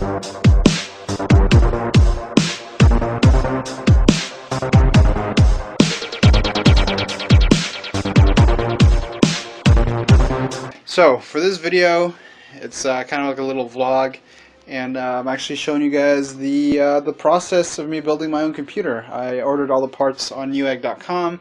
So for this video, it's kind of like a little vlog, and I'm actually showing you guys the process of me building my own computer. I ordered all the parts on Newegg.com.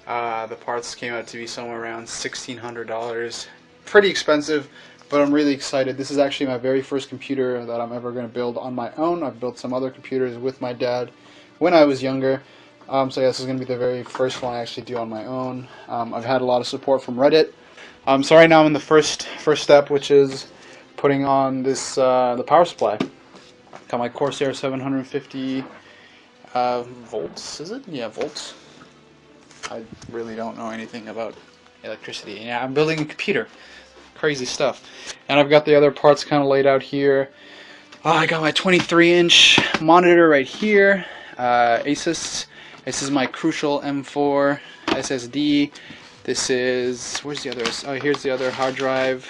The parts came out to be somewhere around $1,600. Pretty expensive, but I'm really excited. This is actually my very first computer that I'm ever going to build on my own. I've built some other computers with my dad when I was younger. So yeah, this is going to be the very first one I actually do on my own. I've had a lot of support from Reddit. So right now I'm in the first step, which is putting on this the power supply. Got my Corsair 750 volts. Is it? Yeah, volts. I really don't know anything about electricity. Yeah, I'm building a computer. Crazy stuff. And I've got the other parts kind of laid out here. I got my 23-inch monitor right here. Asus. This is my Crucial M4 SSD. This is, where's the other? Oh, here's the other hard drive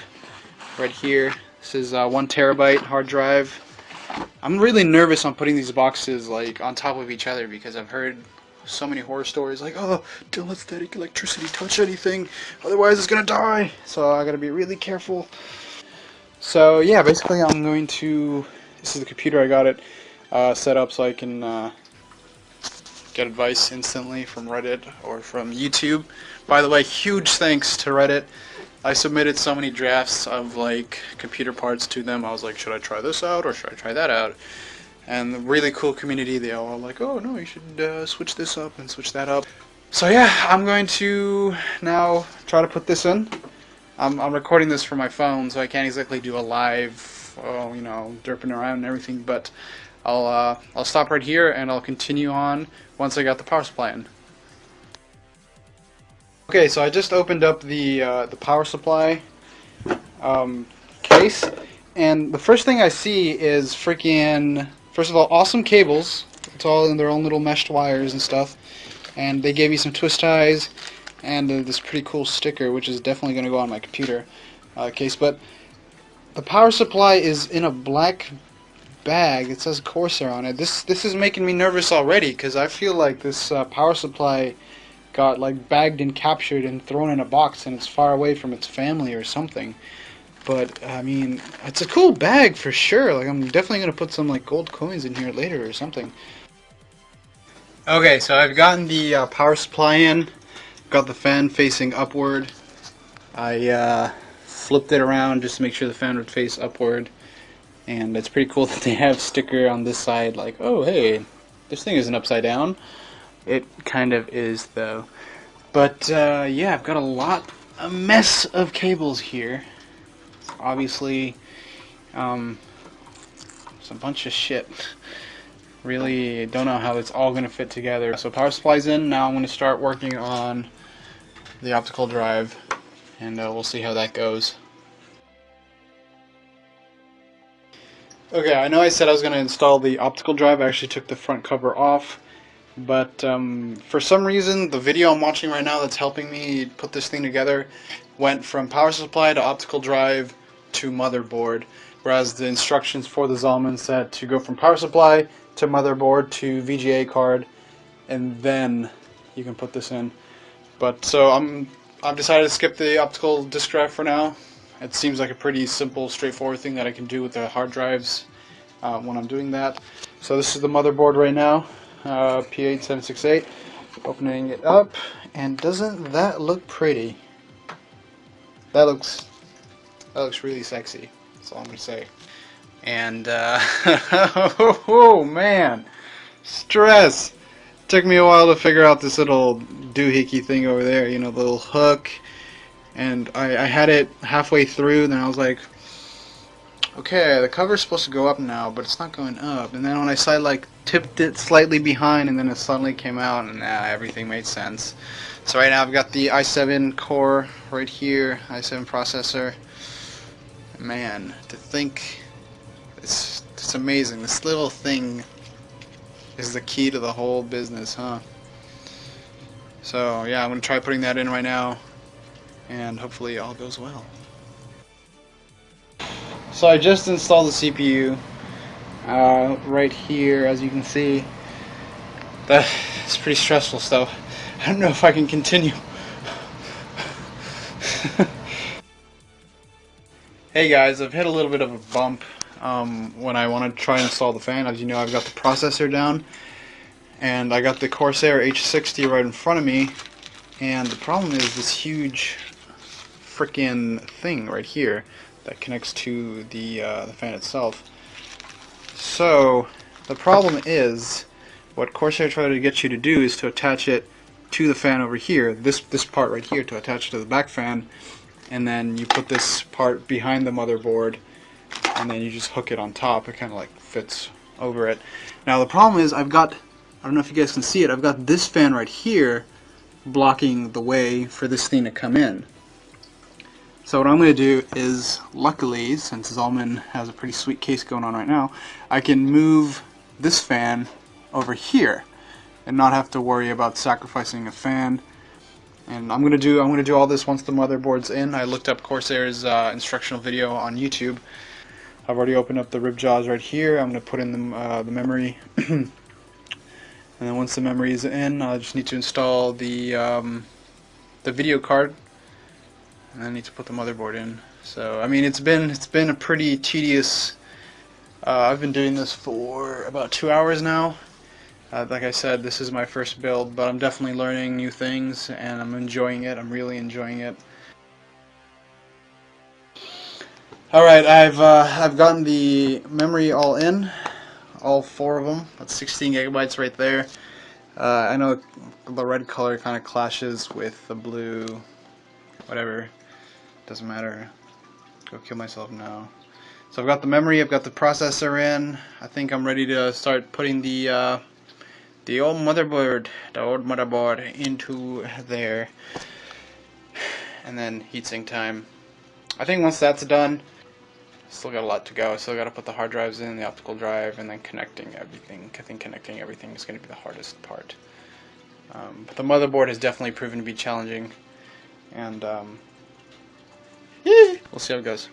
right here. This is 1 terabyte hard drive. I'm really nervous on putting these boxes like on top of each other because I've heard so many horror stories like, oh, don't let static electricity touch anything, otherwise it's gonna die. So I gotta be really careful. So yeah, basically I'm going to, this is the computer, I got it set up so I can get advice instantly from Reddit or from YouTube. By the way, huge thanks to Reddit. I submitted so many drafts of like computer parts to them. I was like, should I try this out or should I try that out? And the really cool community, they all were like, oh no, you should switch this up and switch that up. So yeah, I'm going to now try to put this in. I'm recording this from my phone, so I can't exactly do a live, you know, derping around and everything, but I'll stop right here and I'll continue on once I got the power supply in. Okay, so I just opened up the power supply case, and the first thing I see is freaking, first of all, awesome cables. It's all in their own little meshed wires and stuff, and they gave me some twist ties and this pretty cool sticker, which is definitely going to go on my computer case. But the power supply is in a black bag. It says Corsair on it. This is making me nervous already because I feel like this power supply got like bagged and captured and thrown in a box and it's far away from its family or something. But I mean, it's a cool bag for sure. Like, I'm definitely gonna put some like gold coins in here later or something. Okay, so I've gotten the power supply in. Got the fan facing upward. I flipped it around just to make sure the fan would face upward. And it's pretty cool that they have sticker on this side like, oh hey, this thing isn't upside down. It kind of is though. But yeah, I've got a mess of cables here. Obviously, it's a bunch of shit. Really don't know how it's all going to fit together. So power supply's in. Now I'm going to start working on the optical drive, and we'll see how that goes. Okay, I know I said I was going to install the optical drive. I actually took the front cover off. But for some reason, the video I'm watching right now that's helping me put this thing together went from power supply to optical drive to motherboard, whereas the instructions for the Zalman said to go from power supply to motherboard to VGA card, and then you can put this in. But so I've decided to skip the optical disk drive for now. It seems like a pretty simple, straightforward thing that I can do with the hard drives when I'm doing that. So this is the motherboard right now. P8768, opening it up, and doesn't that look pretty? That looks really sexy. That's all I'm gonna say. And oh man, stress. Took me a while to figure out this little doohickey thing over there. You know, the little hook. And I had it halfway through, then I was like, okay, the cover's supposed to go up now, but it's not going up. And then when I like tipped it slightly behind, and then it suddenly came out, and everything made sense. So right now I've got the i7 core right here, i7 processor. Man, to think, it's amazing. This little thing is the key to the whole business, huh? So yeah, I'm gonna try putting that in right now, and hopefully all goes well. So I just installed the CPU. right here, as you can see. That's pretty stressful stuff. I don't know if I can continue. Hey guys, I've hit a little bit of a bump when I want to try and install the fan. As you know, I've got the processor down, and I got the Corsair H60 right in front of me, and the problem is this huge frickin' thing right here that connects to the fan itself. So the problem is, what Corsair tried to get you to do is to attach it to the fan over here, this part right here, to attach it to the back fan, and then you put this part behind the motherboard, and then you just hook it on top. It kind of like fits over it. Now the problem is, I don't know if you guys can see it, I've got this fan right here blocking the way for this thing to come in. So what I'm going to do is, luckily, since Zalman has a pretty sweet case going on right now, I can move this fan over here and not have to worry about sacrificing a fan. And I'm gonna do all this once the motherboard's in. I looked up Corsair's instructional video on YouTube. I've already opened up the rib jaws right here. I'm gonna put in the memory, and then once the memory is in, I just need to install the video card, and I need to put the motherboard in. So I mean, it's been a pretty tedious. I've been doing this for about 2 hours now. Like I said, this is my first build, but I'm definitely learning new things, and I'm enjoying it. I'm really enjoying it. Alright, I've gotten the memory all in, all 4 of them. That's 16 gigabytes right there. I know the red color kind of clashes with the blue, whatever, doesn't matter. Go kill myself now. So I've got the memory, I've got the processor in. I think I'm ready to start putting the old motherboard, into there, and then heatsink time. I think once that's done, still got a lot to go. Still got to put the hard drives in, the optical drive, and then connecting everything. I think connecting everything is going to be the hardest part. But the motherboard has definitely proven to be challenging, and we'll see how it goes.